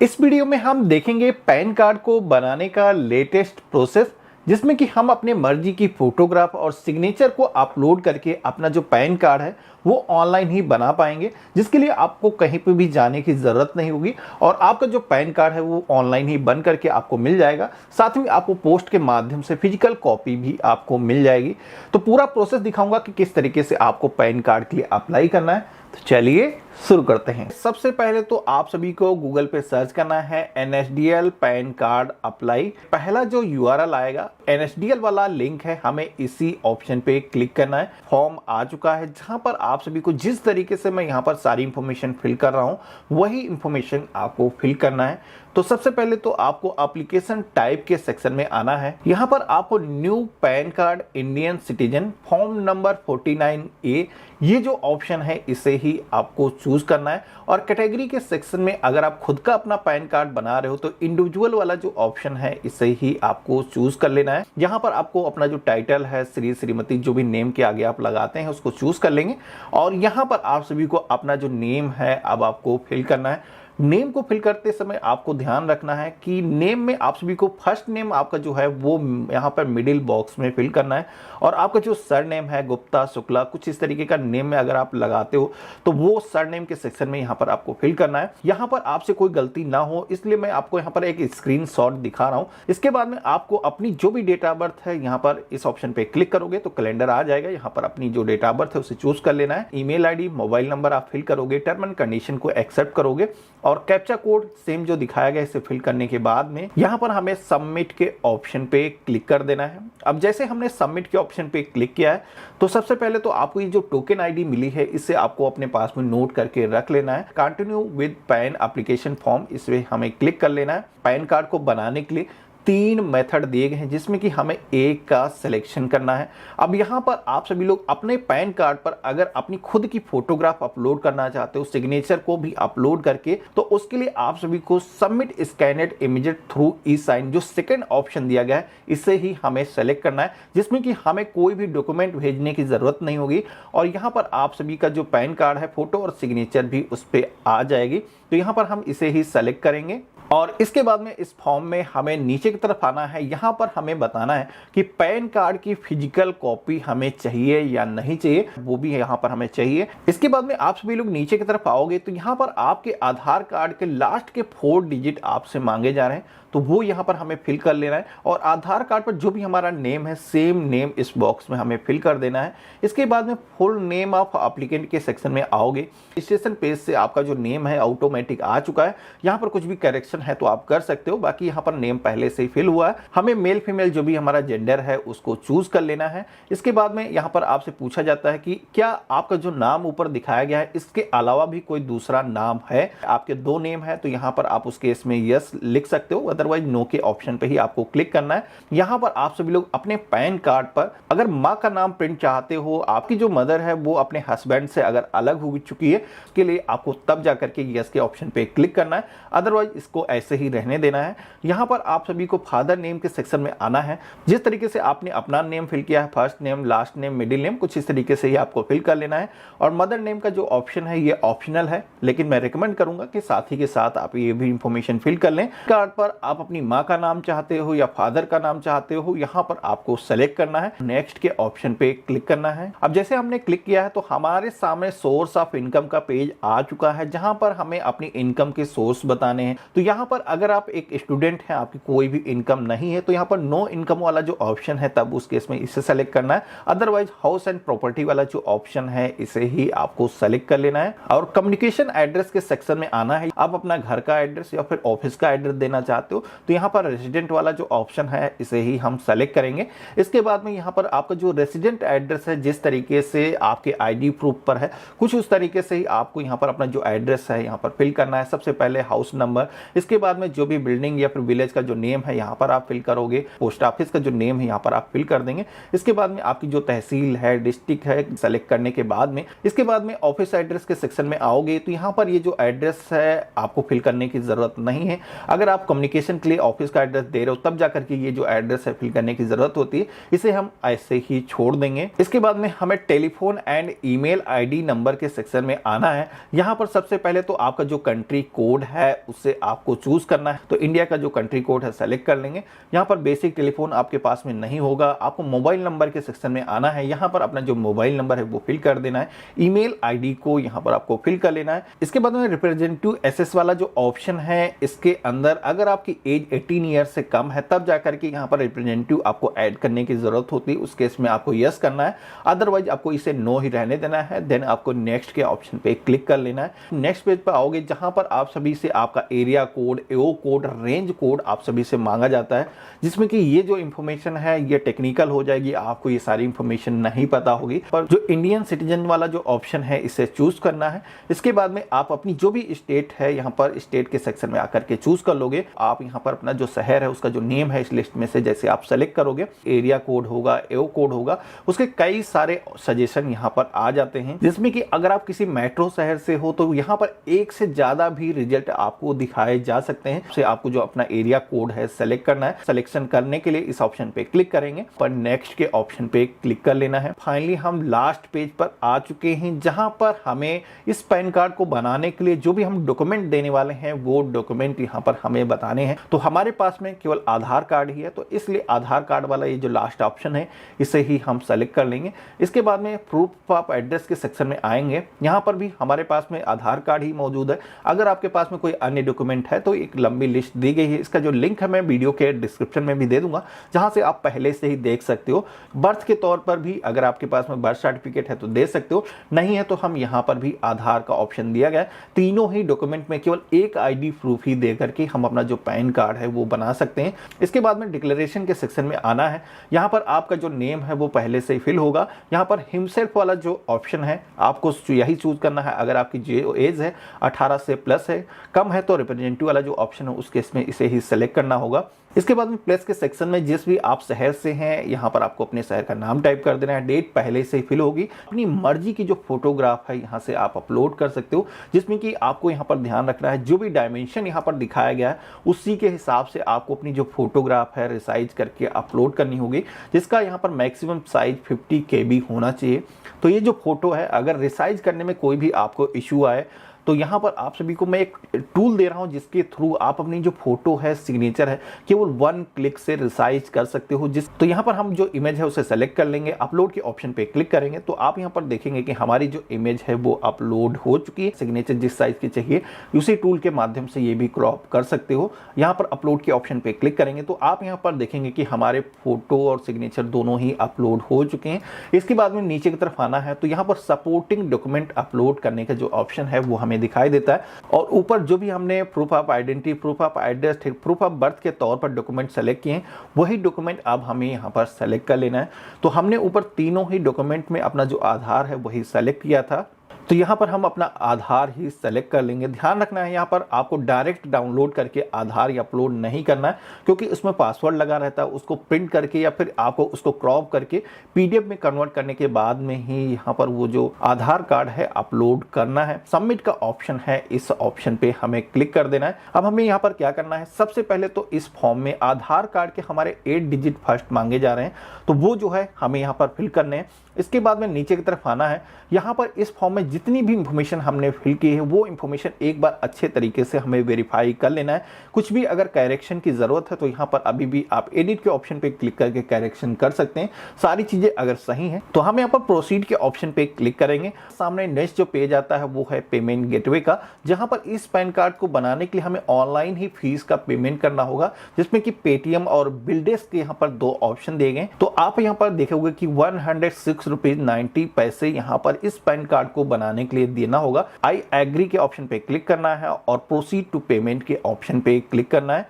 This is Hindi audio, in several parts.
इस वीडियो में हम देखेंगे पैन कार्ड को बनाने का लेटेस्ट प्रोसेस, जिसमें कि हम अपने मर्जी की फोटोग्राफ और सिग्नेचर को अपलोड करके अपना जो पैन कार्ड है वो ऑनलाइन ही बना पाएंगे, जिसके लिए आपको कहीं पे भी जाने की ज़रूरत नहीं होगी और आपका जो पैन कार्ड है वो ऑनलाइन ही बन करके आपको मिल जाएगा। साथ में आपको पोस्ट के माध्यम से फिजिकल कॉपी भी आपको मिल जाएगी। तो पूरा प्रोसेस दिखाऊंगा कि किस तरीके से आपको पैन कार्ड के लिए अप्लाई करना है। तो चलिए शुरू करते हैं। सबसे पहले तो आप सभी को गूगल पे सर्च करना है NSDL पैन कार्ड अप्लाई। पहला जो URL आएगा NSDL वाला लिंक है, हमें इसी ऑप्शन पे क्लिक करना है। फॉर्म आ चुका है जहां पर आप सभी को जिस तरीके से मैं यहां पर सारी इंफॉर्मेशन फिल कर रहा हूं वही इंफॉर्मेशन आपको फिल करना है। तो सबसे पहले तो आपको एप्लीकेशन टाइप के सेक्शन में आना है। यहां पर आपको new pan card Indian citizen form number 49A ये जो ऑप्शन है इसे ही आपको चूज करना है। और कैटेगरी के सेक्शन में अगर आप खुद का अपना पैन कार्ड बना रहे हो तो इंडिविजुअल वाला जो ऑप्शन है इसे ही आपको चूज कर लेना है। यहाँ पर आपको अपना जो टाइटल है श्री श्रीमती जो भी नेम के आगे आप लगाते हैं उसको चूज कर लेंगे। और यहाँ पर आप सभी को अपना जो नेम है अब आपको फिल करना है। नेम को फिल करते समय आपको ध्यान रखना है कि नेम में आप सभी को फर्स्ट नेम आपका जो है वो यहाँ पर मिडिल बॉक्स में फिल करना है। और आपका जो सर नेम है गुप्ता शुक्ला कुछ इस तरीके का नेम में अगर आप लगाते हो तो वो सर नेम के सेक्शन में यहाँ पर आपको फिल करना है। यहाँ पर आपसे कोई गलती ना हो इसलिए मैं आपको यहाँ पर एक स्क्रीनशॉट दिखा रहा हूँ। इसके बाद में आपको अपनी जो भी डेट ऑफ बर्थ है यहाँ पर इस ऑप्शन पे क्लिक करोगे तो कैलेंडर आ जाएगा। यहाँ पर अपनी जो डेट ऑफ बर्थ है उसे चूज कर लेना है। ईमेल ID मोबाइल नंबर आप फिल करोगे, टर्म एंड कंडीशन को एक्सेप्ट करोगे और कैप्चा कोड सेम जो दिखाया गया इसे फिल करने के बाद में यहाँ पर हमें सबमिट के ऑप्शन पे क्लिक कर देना है। अब जैसे हमने सबमिट के ऑप्शन पे क्लिक किया है तो सबसे पहले तो आपको ये जो टोकन ID मिली है इसे आपको अपने पास में नोट करके रख लेना है। Continue with pan application form इसे हमें क्लिक कर लेना है। पैन कार्ड को बनाने के लिए 3 मेथड दिए गए हैं जिसमें कि हमें एक का सिलेक्शन करना है। अब यहाँ पर आप सभी लोग अपने पैन कार्ड पर अगर अपनी खुद की फोटोग्राफ अपलोड करना चाहते हो, सिग्नेचर को भी अपलोड करके, तो उसके लिए आप सभी को सबमिट स्कैनेड इमेजेस थ्रू ई-साइन जो सेकंड ऑप्शन दिया गया है इसे ही हमें सेलेक्ट करना है, जिसमें कि हमें कोई भी डॉक्यूमेंट भेजने की जरूरत नहीं होगी। और यहाँ पर आप सभी का जो पैन कार्ड है फोटो और सिग्नेचर भी उस पर आ जाएगी। तो यहाँ पर हम इसे ही सेलेक्ट करेंगे और इसके बाद में इस फॉर्म में हमें नीचे की तरफ आना है। यहाँ पर हमें बताना है कि पैन कार्ड की फिजिकल कॉपी हमें चाहिए या नहीं चाहिए, वो भी यहाँ पर हमें चाहिए। इसके बाद में आप सभी लोग नीचे की तरफ आओगे तो यहाँ पर आपके आधार कार्ड के लास्ट के 4 डिजिट आपसे मांगे जा रहे हैं, तो वो यहाँ पर हमें फिल कर लेना है। और आधार कार्ड पर जो भी हमारा नेम है सेम नेम इस बॉक्स में हमें फिल कर देना है। इसके बाद में फुल नेम ऑफ एप्लीकेंट के सेक्शन में आओगे। रजिस्ट्रेशन पेज से आपका जो नेम है ऑटोमेटिक आ चुका है। यहाँ पर कुछ भी करेक्शन है तो आप कर सकते हो, बाकी यहाँ पर नेम पहले से ही फिल हुआ है। हमें मेल फीमेल जो भी हमारा जेंडर है उसको चूज कर लेना है। इसके बाद में यहाँ पर आपसे पूछा जाता है कि क्या आपका जो नाम ऊपर दिखाया गया है इसके अलावा भी कोई दूसरा नाम है। आपके 2 नेम है तो यहाँ पर आप उस केस में यस लिख सकते हो, अदरवाइज नो के ऑप्शन पे ही आपको क्लिक करना है। यहाँ पर आप सभी लोग अपने पैन कार्ड पर अगर माँ का नाम प्रिंट चाहते हो, आपकी जो मदर है वो अपने हस्बैंड से अगर अलग हो चुकी है, उसके लिए आपको तब जाकर के यस के ऑप्शन पे क्लिक करना है, अदरवाइज इसको ऐसे ही रहने देना है। यहाँ पर आप सभी को फादर नेम के सेक्शन में आना है। जिस तरीके से आपने अपना नेम फिल किया है, first name, last name, middle name, कुछ इस तरीके से ही आपको फिल कर लेना है। और मदर नेम का जो ऑप्शन है ये ऑप्शनल है, लेकिन मैं रिकमेंड करूंगा कि साथ ही के साथ आप ये भी इंफॉर्मेशन फिल कर लें। कार्ड पर आप अपनी माँ का नाम चाहते हो या फादर का नाम चाहते हो, यहाँ पर आपको सेलेक्ट करना है, नेक्स्ट के ऑप्शन पे क्लिक करना है। अब जैसे हमने क्लिक किया है तो हमारे सामने सोर्स ऑफ इनकम का पेज आ चुका है, जहां पर हमें अपनी इनकम के सोर्स बताने हैं। तो यहाँ पर अगर आप एक स्टूडेंट हैं, आपकी कोई भी इनकम नहीं है, तो यहाँ पर नो इनकम वाला जो ऑप्शन है तब उस केस में इसे सेलेक्ट करना है, अदरवाइज हाउस एंड प्रॉपर्टी वाला जो ऑप्शन है इसे ही आपको सेलेक्ट कर लेना है। और कम्युनिकेशन एड्रेस के सेक्शन में आना है। आप अपना घर का एड्रेस या फिर ऑफिस का एड्रेस देना चाहते हो तो यहाँ पर रेजिडेंट वाला जो ऑप्शन है इसे ही हम सेलेक्ट करेंगे। इसके बाद में यहाँ पर आपका जो रेजिडेंट एड्रेस है जिस तरीके से आपके ID प्रूफ पर है कुछ उस तरीके से ही आपको यहाँ पर अपना जो एड्रेस है यहाँ पर फिल करना है। सबसे पहले हाउस नंबर, इसके बाद में जो भी बिल्डिंग या फिर विलेज का जो नेम है यहाँ पर आप फिल करोगे, पोस्ट ऑफिस का जो नेम है यहाँ पर आप फिल कर देंगे। इसके बाद में आपकी जो तहसील है, डिस्ट्रिक्ट है, सेलेक्ट करने के बाद में इसके बाद में ऑफिस एड्रेस के सेक्शन में आओगे तो यहाँ पर ये जो एड्रेस है आपको फिल करने की जरूरत नहीं है। अगर आप कम्युनिकेशन के लिए ऑफिस का एड्रेस दे रहे हो तब जाकर के ये जो एड्रेस है फिल करने की जरूरत होती है, इसे हम ऐसे ही छोड़ देंगे। इसके बाद में हमें telephone and email ID number के सेक्शन में आना है। यहाँ पर सबसे पहले तो आपका जो कंट्री कोड है उसे आपको को चूज करना है तो इंडिया का जो कंट्री कोड है सेलेक्ट कर लेंगे। यहाँ पर बेसिक टेलीफोन आपके पास में नहीं होगा, आपको मोबाइल नंबर के सेक्शन में आना है। यहाँ पर अपना जो मोबाइल नंबर है वो फिल कर देना है, ईमेल आईडी को यहाँ पर आपको फिल कर लेना है। इसके बाद में रिप्रेजेंटेटिव एसेस वाला जो ऑप्शन है, इसके अंदर अगर आपकी एज 18 ईयर से कम है तब जाकर के यहाँ पर रिप्रेजेंटेटिव आपको ऐड करने की जरूरत होती है। उस केस में आपको यस करना है, अदरवाइज आपको इसे नो ही रहने देना है। देन आपको नेक्स्ट के ऑप्शन पे क्लिक कर लेना है। नेक्स्ट पेज पर आओगे जहां पर आप सभी से आपका एरिया कोड, एओ कोड, रेंज कोड आप सभी से मांगा जाता है, जिसमें कि ये जो इंफॉर्मेशन है ये टेक्निकल हो जाएगी, आपको ये सारी इंफॉर्मेशन नहीं पता होगी। पर जो इंडियन सिटीजन वाला जो ऑप्शन है इसे चूज करना है। इसके बाद में आप अपनी जो भी स्टेट है यहाँ पर स्टेट के सेक्शन में आकर के चूज कर लोगे। आप यहाँ पर अपना जो शहर है उसका जो नेम है इस लिस्ट में से जैसे आप सेलेक्ट करोगे, एरिया कोड होगा, एओ कोड होगा, उसके कई सारे सजेशन यहाँ पर आ जाते हैं, जिसमें कि अगर आप किसी मेट्रो शहर से हो तो यहाँ पर एक से ज्यादा भी रिजल्ट आपको दिखाए जा सकते हैं। से आपको जो अपना एरिया कोड है सेलेक्ट करना है। सिलेक्शन करने के लिए इस ऑप्शन पे क्लिक करेंगे, पर नेक्स्ट के ऑप्शन पे क्लिक कर लेना है। फाइनली हम लास्ट पेज पर आ चुके हैं जहां पर हमें इस पैन कार्ड को बनाने के लिए जो भी हम डॉक्यूमेंट देने वाले हैं वो डॉक्यूमेंट यहाँ पर हमें बताने हैं। तो हमारे पास में केवल आधार कार्ड ही है, तो इसलिए आधार कार्ड वाला ये जो लास्ट ऑप्शन है इसे ही हम सेलेक्ट कर लेंगे। इसके बाद में प्रूफ ऑफ एड्रेस के सेक्शन में आएंगे। यहाँ पर भी हमारे पास में आधार कार्ड ही मौजूद है। अगर आपके पास में कोई अन्य डॉक्यूमेंट है तो एक लंबी लिस्ट दी गई है, इसका जो लिंक है मैं वीडियो के डिस्क्रिप्शन में भी दे दूंगा, जहां से आप पहले से ही देख सकते हो। बर्थ के तौर पर भी अगर आपके पास में बर्थ सर्टिफिकेट है तो दे सकते हो, नहीं है तो हम यहाँ पर भी आधार का ऑप्शन दिया गया है। तीनों ही डॉक्यूमेंट में केवल एक आईडी प्रूफ ही दे करके हम अपना जो पैन कार्ड है वो बना सकते हैं। इसके बाद में डिक्लेरेशन के सेक्शन में आना है। यहाँ पर आपका जो नेम है वो पहले से ही फिल होगा। यहाँ पर हिमसेल्फ वाला जो ऑप्शन है आपको यही चूज करना है। अगर आपकी जो एज है 18 से प्लस है, कम है तो रिप्रेजेंटेटिव वाला जो ऑप्शन है उस केस में इसे ही सेलेक्ट करना होगा। इसके बाद में प्लेस के सेक्शन में जिस भी आप शहर से हैं यहाँ पर आपको अपने शहर का नाम टाइप कर देना है। डेट पहले से ही फिल होगी। अपनी मर्जी की जो फोटोग्राफ है यहाँ से आप अपलोड कर सकते हो, जिसमें कि आपको यहाँ पर ध्यान रखना है जो भी डायमेंशन यहाँ पर दिखाया गया है उसी के हिसाब से आपको अपनी जो फोटोग्राफ है रिसाइज करके अपलोड करनी होगी, जिसका यहाँ पर मैक्सिमम साइज 50 KB होना चाहिए। तो ये जो फोटो है अगर रिसाइज करने में कोई भी आपको इश्यू आए तो यहाँ पर आप सभी को मैं एक टूल दे रहा हूँ जिसके थ्रू आप अपनी जो फोटो है, सिग्नेचर है, केवल 1 क्लिक से रिसाइज कर सकते हो। तो यहाँ पर हम जो इमेज है उसे सेलेक्ट कर लेंगे, अपलोड के ऑप्शन पे क्लिक करेंगे तो आप यहाँ पर देखेंगे कि हमारी जो इमेज है वो अपलोड हो चुकी है। सिग्नेचर जिस साइज की चाहिए उसी टूल के माध्यम से ये भी क्रॉप कर सकते हो। यहाँ पर अपलोड के ऑप्शन पे क्लिक करेंगे तो आप यहाँ पर देखेंगे कि हमारे फोटो और सिग्नेचर दोनों ही अपलोड हो चुके हैं। इसके बाद में नीचे की तरफ आना है तो यहाँ पर सपोर्टिंग डॉक्यूमेंट अपलोड करने का जो ऑप्शन है वो हमें दिखाई देता है, और ऊपर जो भी हमने proof of identity, proof of address, proof of birth के तौर पर डॉक्यूमेंट सेलेक्ट किए हैं वही डॉक्यूमेंट अब हमें यहाँ पर सेलेक्ट कर लेना है। तो हमने ऊपर तीनों ही डॉक्यूमेंट में अपना जो आधार है वही सेलेक्ट किया था, तो यहाँ पर हम अपना आधार ही सेलेक्ट कर लेंगे। ध्यान रखना है यहाँ पर आपको डायरेक्ट डाउनलोड करके आधार या अपलोड नहीं करना है, क्योंकि उसमें पासवर्ड लगा रहता है। उसको प्रिंट करके या फिर आपको उसको क्रॉप करके PDF में कन्वर्ट करने के बाद में ही यहाँ पर वो जो आधार कार्ड है अपलोड करना है। सबमिट का ऑप्शन है, इस ऑप्शन पे हमें क्लिक कर देना है। अब हमें यहाँ पर क्या करना है, सबसे पहले तो इस फॉर्म में आधार कार्ड के हमारे 8 डिजिट फर्स्ट मांगे जा रहे हैं, तो वो जो है हमें यहाँ पर फिल करने हैं। इसके बाद में नीचे की तरफ आना है। यहाँ पर इस फॉर्म में जितनी भी इंफॉर्मेशन हमने फिल की है वो इंफॉर्मेशन एक बार अच्छे तरीके से हमें वेरीफाई कर लेना है। कुछ भी अगर करेक्शन की जरूरत है तो यहाँ पर अभी भी आप एडिट के ऑप्शन पे क्लिक करके करेक्शन कर सकते हैं। सारी चीजें अगर सही हैं तो हम यहाँ पर प्रोसीड के ऑप्शन पे क्लिक करेंगे। सामने नेक्स्ट जो पेज आता है वो है पेमेंट गेटवे का, जहां पर इस पैन कार्ड को बनाने के लिए हमें ऑनलाइन ही फीस का पेमेंट करना होगा, जिसमें कि पेटीएम और बिलडेस्क के यहाँ पर 2 ऑप्शन दिए गए। तो आप यहाँ पर देखोगे कि 106 रुपीज 90 पैसे यहाँ पर इस पैन कार्ड को बनाने के लिए देना होगा। आई एग्री के ऑप्शन पे क्लिक करना है और प्रोसीड टू पेमेंट के ऑप्शन पे क्लिक करना है,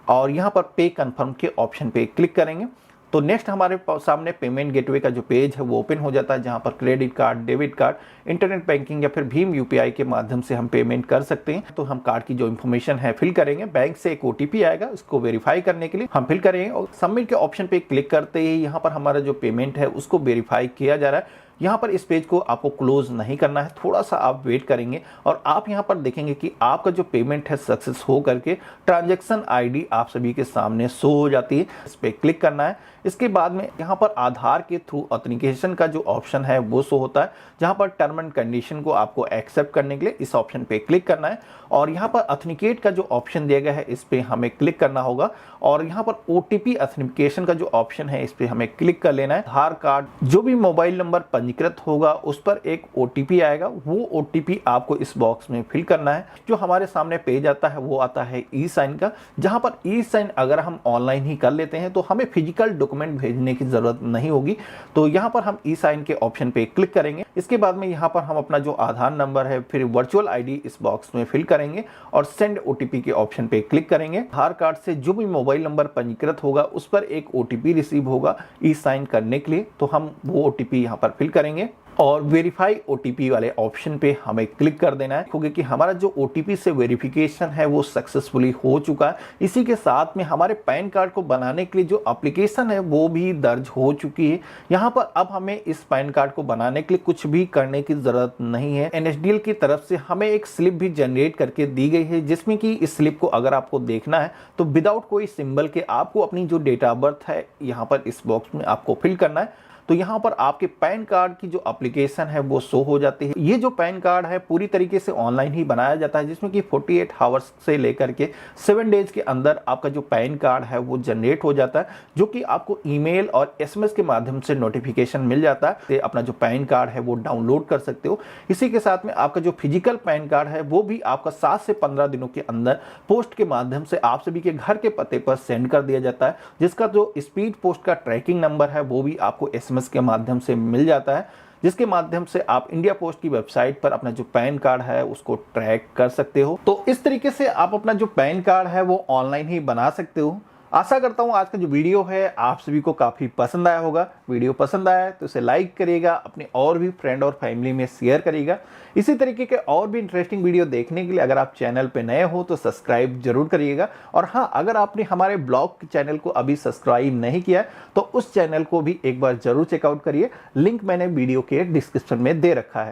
और यहाँ पर पे कंफर्म के ऑप्शन पे क्लिक करेंगे। तो नेक्स्ट हमारे सामने पेमेंट गेटवे का जो पेज है वो ओपन हो जाता है, जहां पर credit card, debit card, internet banking या फिर भीम UPI के माध्यम से हम पेमेंट कर सकते हैं। तो हम कार्ड की जो इन्फॉर्मेशन है फिल करेंगे। बैंक से एक OTP आएगा, उसको वेरीफाई करने के लिए हम फिल करेंगे और सबमिट के ऑप्शन पे क्लिक करते ही यहाँ पर हमारा जो पेमेंट है उसको वेरीफाई किया जा रहा है। यहाँ पर इस पेज को आपको क्लोज नहीं करना है, थोड़ा सा आप वेट करेंगे और आप यहाँ पर देखेंगे कि आपका जो पेमेंट है सक्सेस हो करके ट्रांजैक्शन आईडी आप सभी के सामने शो हो जाती है। इस पर क्लिक करना है। इसके बाद में यहाँ पर आधार के थ्रू ऑथेंटिकेशन का जो ऑप्शन है वो शो होता है, जहाँ पर टर्म एंड कंडीशन को आपको एक्सेप्ट करने के लिए इस ऑप्शन पे क्लिक करना है और यहाँ पर ऑथेंटिकेट का जो ऑप्शन दिया गया है इस पे हमें क्लिक करना होगा और यहाँ पर ओटीपी ऑथेंटिकेशन का जो ऑप्शन है इस पे हमें क्लिक कर लेना है। आधार कार्ड जो भी मोबाइल नंबर पंजीकृत होगा उस पर एक ओटीपी आएगा, वो ओटीपी आपको इस बॉक्स में फिल करना है। जो हमारे सामने पेज आता है वो आता है ई साइन का, जहाँ पर ई साइन अगर हम ऑनलाइन ही कर लेते हैं तो हमें फिजिकल डॉक्यूमेंट भेजने की जरूरत नहीं होगी। तो यहाँ पर हम ई साइन के ऑप्शन पे क्लिक करेंगे। इसके बाद में यहाँ पर हम अपना जो आधार नंबर है फिर वर्चुअल आईडी इस बॉक्स में फिल करेंगे और सेंड ओटीपी के ऑप्शन पे क्लिक करेंगे। आधार कार्ड से जो भी मोबाइल नंबर पंजीकृत होगा उस पर एक ओटीपी रिसीव होगा ई साइन करने के लिए, तो हम वो ओटीपी यहाँ पर फिल करेंगे और वेरीफाई ओटीपी वाले ऑप्शन पे हमें क्लिक कर देना है, क्योंकि कि हमारा जो ओटीपी से वेरिफिकेशन है वो सक्सेसफुली हो चुका है। इसी के साथ में हमारे पैन कार्ड को बनाने के लिए जो एप्लीकेशन है वो भी दर्ज हो चुकी है। यहाँ पर अब हमें इस पैन कार्ड को बनाने के लिए कुछ भी करने की जरूरत नहीं है। एनएसडीएल की तरफ से हमें एक स्लिप भी जनरेट करके दी गई है, जिसमें कि इस स्लिप को अगर आपको देखना है तो विदाउट कोई सिंबल के आपको अपनी जो डेट ऑफ बर्थ है यहाँ पर इस बॉक्स में आपको फिल करना है। तो यहाँ पर आपके पैन कार्ड की जो एप्लीकेशन है वो शो हो जाती है। ये जो पैन कार्ड है पूरी तरीके से ऑनलाइन ही बनाया जाता है, जिसमें कि 48 आवर्स से लेकर के 7 डेज के अंदर आपका जो पैन कार्ड है वो जनरेट हो जाता है, जो कि आपको ईमेल और एसएमएस के माध्यम से नोटिफिकेशन मिल जाता है। तो अपना जो पैन कार्ड है वो डाउनलोड कर सकते हो। इसी के साथ में आपका जो फिजिकल पैन कार्ड है वो भी आपका 7 से 15 दिनों के अंदर पोस्ट के माध्यम से आप सभी के घर के पते पर सेंड कर दिया जाता है, जिसका जो स्पीड पोस्ट का ट्रैकिंग नंबर है वो भी आपको एसएमएस के माध्यम से मिल जाता है, जिसके माध्यम से आप इंडिया पोस्ट की वेबसाइट पर अपना जो पैन कार्ड है उसको ट्रैक कर सकते हो। तो इस तरीके से आप अपना जो पैन कार्ड है वो ऑनलाइन ही बना सकते हो। आशा करता हूं आज का जो वीडियो है आप सभी को काफी पसंद आया होगा। वीडियो पसंद आया तो इसे लाइक करिएगा, अपने और भी फ्रेंड और फैमिली में शेयर करिएगा। इसी तरीके के और भी इंटरेस्टिंग वीडियो देखने के लिए अगर आप चैनल पे नए हो तो सब्सक्राइब जरूर करिएगा। और हाँ, अगर आपने हमारे ब्लॉग चैनल को अभी सब्सक्राइब नहीं किया तो उस चैनल को भी एक बार जरूर चेकआउट करिए। लिंक मैंने वीडियो के डिस्क्रिप्शन में दे रखा है।